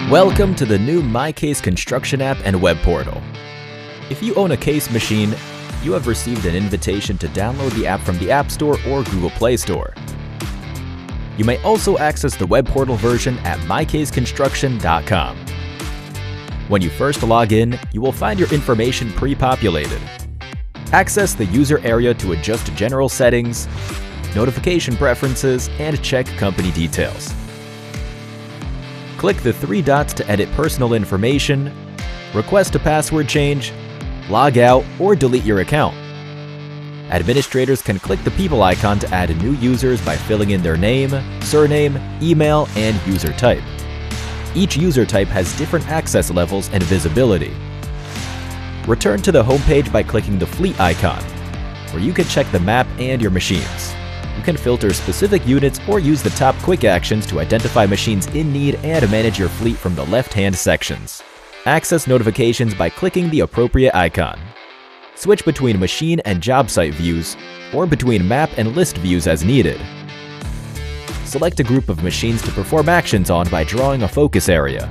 Welcome to the new myCASE construction app and web portal. If you own a CASE machine, you have received an invitation to download the app from the App Store or Google Play Store. You may also access the web portal version at mycaseconstruction.com. When you first log in, you will find your information pre-populated. Access the user area to adjust general settings, notification preferences, and check company details. Click the three dots to edit personal information, request a password change, log out, or delete your account. Administrators can click the people icon to add new users by filling in their name, surname, email, and user type. Each user type has different access levels and visibility. Return to the homepage by clicking the fleet icon, where you can check the map and your machines. You can filter specific units or use the top quick actions to identify machines in need and manage your fleet from the left-hand sections. Access notifications by clicking the appropriate icon. Switch between machine and job site views, or between map and list views as needed. Select a group of machines to perform actions on by drawing a focus area.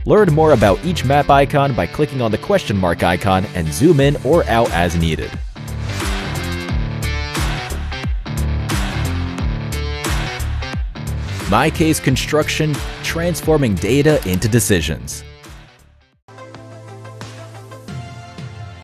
Learn more about each map icon by clicking on the question mark icon and zoom in or out as needed. myCASE Construction, transforming data into decisions.